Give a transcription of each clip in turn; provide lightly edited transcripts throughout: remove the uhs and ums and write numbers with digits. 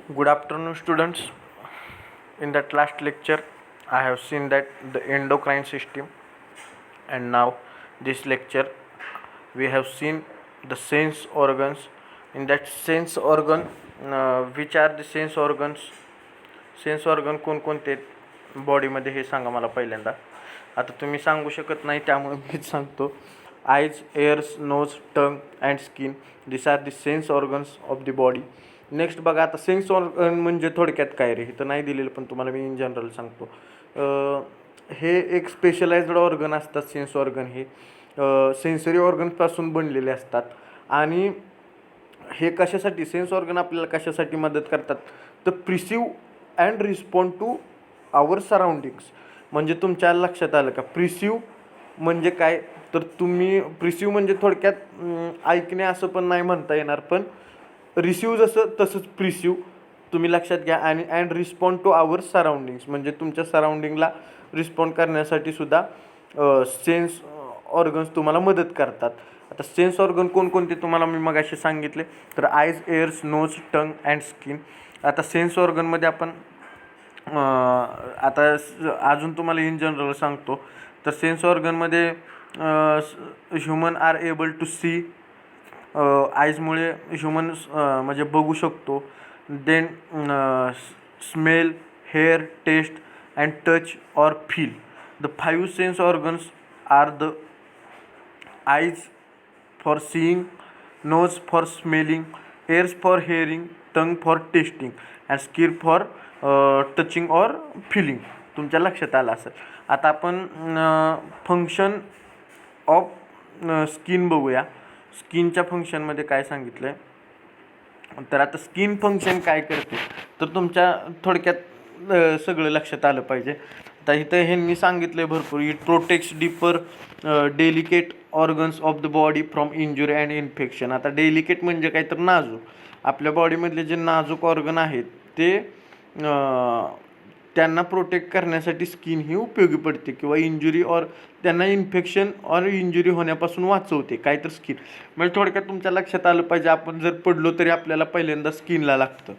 Good afternoon, students. In that last lecture, I have seen that the endocrine system, and now this lecture we have seen the sense organs. In that sense organ, which are the sense organs? Sense organ कोणकोणते बॉडीमध्ये हे सांगा मला पहिल्यांदा. आता तुम्ही सांगू शकत नाही त्यामुळे मीच सांगतो. Eyes, ears, nose, tongue and skin, this are the sense organs of the body. Next बघा, आता सेन्स ऑर्गन म्हणजे थोडक्यात काय रे, हे तर नाही दिलेलं पण तुम्हाला मी इन जनरल सांगतो. हे एक स्पेशलाइज्ड ऑर्गन असतात. सेन्स ऑर्गन हे सेन्सरी ऑर्गन्सपासून बनलेले असतात. आणि हे कशासाठी, सेन्स ऑर्गन आपल्याला कशासाठी मदत करतात तर perceive and respond to our surroundings. म्हणजे तुमच्या लक्षात आलं का, प्रिसिव्ह म्हणजे काय, तर तुम्ही प्रिसिव्ह म्हणजे थोडक्यात ऐकणे असं पण नाही म्हणता येणार, पण रिसिव्ह जसं तसंच प्रिसिव्ह तुम्ही लक्षात घ्या. आणि and respond to our surroundings म्हणजे तुमच्या सराउंडिंगला रिस्पॉन्ड करण्यासाठी सुद्धा सेन्स ऑर्गन्स तुम्हाला मदत करतात. आता सेन्स ऑर्गन कोणकोणते तुम्हाला मी मगाशी सांगितले, तर eyes, ears, nose, tongue and skin. आता सेन्स ऑर्गनमध्ये आपण आता अजून तुम्हाला इन जनरल सांगतो. तर सेन्स ऑर्गनमध्ये human are able to see, आईजमुळे ह्युमन म्हणजे बघू शकतो. Then smell, hear, taste and touch or feel. The 5 sense organs are the eyes for seeing, nose for smelling, ears for hearing, tongue for tasting and skin for touching और feeling. तुमच्या लक्षात आलं असेल. आता आपण फंक्शन ऑफ स्किन बघूया. स्किनच्या फंक्शनमध्ये काय सांगितलं आहे, तर आता स्किन फंक्शन काय करते तर तुमच्या थोडक्यात सगळं लक्षात आलं पाहिजे. आता इथं ह्यांनी सांगितलं आहे भरपूर. It protects deeper delicate organs of the body from injury and infection. आता डेलिकेट म्हणजे काय तर नाजूक. आपल्या बॉडीमधले जे नाजूक ऑर्गन आहेत ते त्यांना प्रोटेक्ट करण्यासाठी स्किन ही उपयोगी पडते, किंवा इंजुरी और त्यांना इन्फेक्शन और इंजुरी होण्यापासून वाचवते काय तर स्किन. म्हणजे थोडक्यात तुमच्या लक्षात आलं पाहिजे, आपण जर पडलो तरी आपल्याला पहिल्यांदा स्किनला लागतं.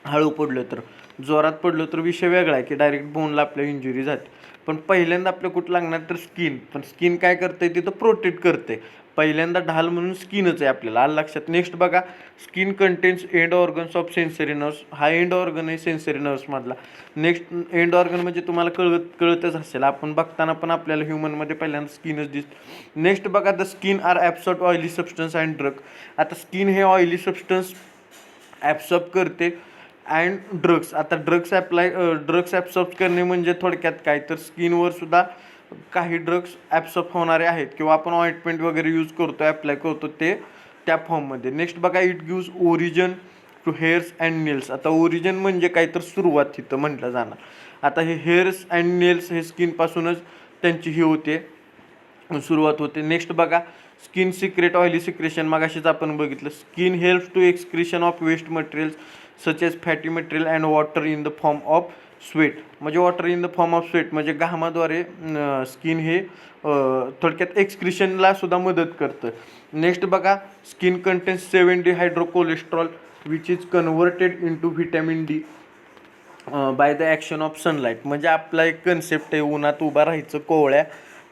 हळू पडलो तर, जोरात पडलो तर विषय वेगळा आहे की डायरेक्ट बोनला आपल्या इंजुरी जाते. पण पहिल्यांदा आपलं कुठं लागणार तर स्किन. पण स्किन काय करते तिथं प्रोटेक्ट करते. पहिल्यांदा ढाल म्हणून स्किनच आहे आपल्याला, आलं लक्षात. नेक्स्ट बघा, skin contains end organs of sensory nerves. हा एंड ऑर्गन आहे सेन्सरी नर्व्समधला. नेक्स्ट एंड ऑर्गन म्हणजे तुम्हाला कळतच असेल, आपण बघताना पण आपल्याला ह्युमनमध्ये पहिल्यांदा स्किनच दिसते. नेक्स्ट बघा, the skin are absorb oily substance and drug. आता स्किन हे ऑइली सबस्टन्स ॲब्सॉर्ब करते अँड ड्रग्स. आता ड्रग्स ॲब्सॉर्ब करणे म्हणजे थोडक्यात काय तर स्किनवर सुद्धा काही ड्रग्स ॲब्सॉर्ब होणारे आहेत, किंवा आपण ऑइंटमेंट वगैरे यूज करतो, ॲप्लाय करतो ते त्या फॉर्ममध्ये. नेक्स्ट बघा, it gives origin to hairs and nails. आता ओरिजिन म्हणजे काय तर सुरुवात तिथं म्हटलं जाणार. आता हे हेअर्स अँड नेल्स हे स्किनपासूनच त्यांची ही होते, सुरुवात होते. नेक्स्ट बघा, स्किन सिक्रेट ऑइली सिक्रेशन. मगाशीच आपण बघितलं. Skin helps to excretion of waste materials such as fatty material and water in the form of sweat. म्हणजे water in the form of sweat म्हणजे घामाद्वारे स्किन हे थोडक्यात एक्सक्रिशनला सुद्धा मदत करतं. नेक्स्ट बघा, skin contains 7 dehydrocholesterol which is converted into vitamin D by the action of sunlight. म्हणजे आपला एक कन्सेप्ट आहे, उन्हात उभा राहायचं कोवळ्या,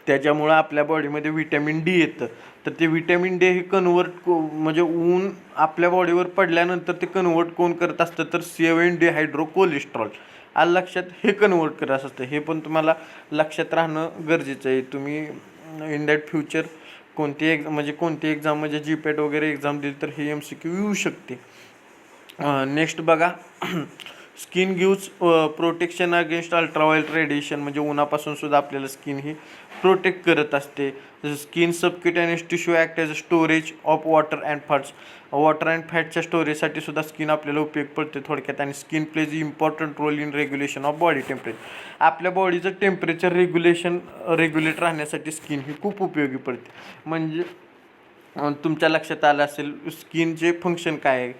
त्याच्यामुळं आपल्या बॉडीमध्ये व्हिटॅमिन डी येतं. तर ते व्हिटॅमिन डी हे म्हणजे ऊन आपल्या बॉडीवर पडल्यानंतर ते कन्वर्ट कोण करत असतं तर 7 डिहायड्रोकोलेस्ट्रॉल. आलं लक्षात, हे कन्वर्ट करत असतं. हे पण तुम्हाला लक्षात राहणं गरजेचं आहे. तुम्ही इन दॅट फ्युचर कोणती एक्झाम म्हणजे जीपॅट वगैरे एक्झाम दिली तर हे MCQ येऊ शकते. नेक्स्ट बघा, skin gives protection against ultraviolet radiation. म्हणजे उन्हापासून सुद्धा आपल्याला स्किन ही प्रोटेक्ट करत असते. Skin subcutaneous tissue act as a storage of water and fats. Water and फॅटच्या स्टोरेजसाठी सुद्धा स्किन आपल्याला उपयोग पडते थोडक्यात. आणि skin plays important role in regulation of body temperature. आपल्या बॉडीचं टेम्परेचर रेग्युलेट राहण्यासाठी स्किन ही खूप उपयोगी पडते. म्हणजे तुमच्या लक्षात आलं असेल स्किनचे फंक्शन काय आहे.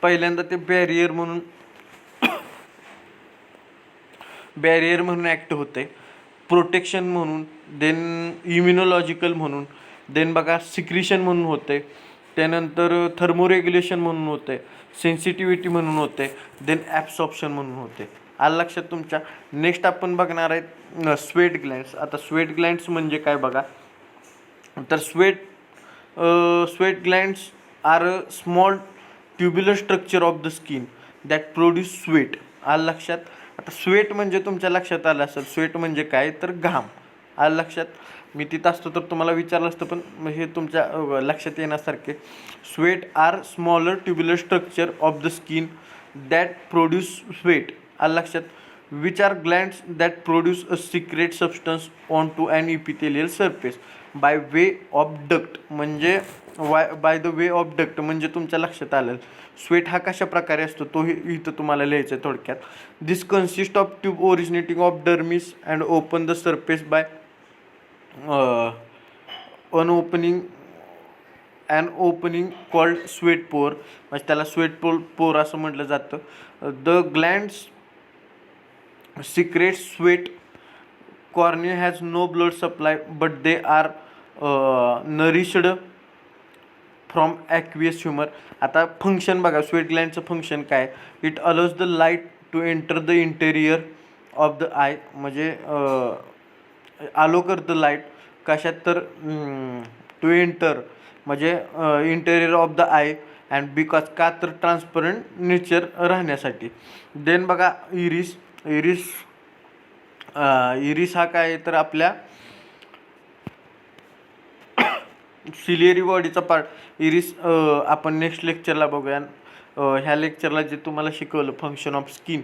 पहिल्यांदा ते बॅरियर म्हणून ॲक्ट होते, प्रोटेक्शन म्हणून, देन इम्युनॉलॉजिकल म्हणून, देन बघा सिक्रिशन म्हणून होते, त्यानंतर थर्मोरेग्युलेशन म्हणून होते, सेन्सिटिव्हिटी म्हणून होते, देन ॲब्सॉर्प्शन म्हणून होते. आलं लक्षात तुमच्या. नेक्स्ट आपण बघणार आहेत स्वेट ग्लँड्स. आता स्वेट ग्लँड्स म्हणजे काय बघा, तर sweat glands are a small tubular structure of the skin that produce sweat. आलं लक्षात. आता स्वेट म्हणजे तुमच्या लक्षात आलं असेल, स्वेट म्हणजे काय तर घाम. आलं लक्षात. मी तिथं असतो तर तुम्हाला विचारलं असतं, पण हे तुमच्या लक्षात येण्यासारखे. Sweat are smaller tubular structure of the skin that produce sweat. आलं लक्षात. Which are glands that produce a secret substance onto an epithelial surface by way of duct. म्हणजे by the way of duct म्हणजे तुमच्या लक्षात आलं. Sweat हा कशा प्रकारे असतो तोही इथं तुम्हाला लिहायचं आहे थोडक्यात. This consist of tube originating of dermis and open the surface by an opening called sweat pore. म्हणजे त्याला स्वेट पोअर असं म्हटलं जातं. The glands secrete sweat. Cornea has no blood supply but they are nourished from aqueous humour. आता function बघा, sweat ग्लँडचं function काय. It allows the light to enter the interior of the eye. म्हणजे allow करतं light कशात तर to enter म्हणजे interior of the I and because का तर ट्रान्सपरंट नेचर राहण्यासाठी. देन बघा इरिस. इरिस हा काय तर आपल्या सिलियरी बॉडीचा पार्ट. इरिस आपण नेक्स्ट लेक्चरला बघूया. ह्या लेक्चरला जे तुम्हाला शिकवलं फंक्शन ऑफ स्किन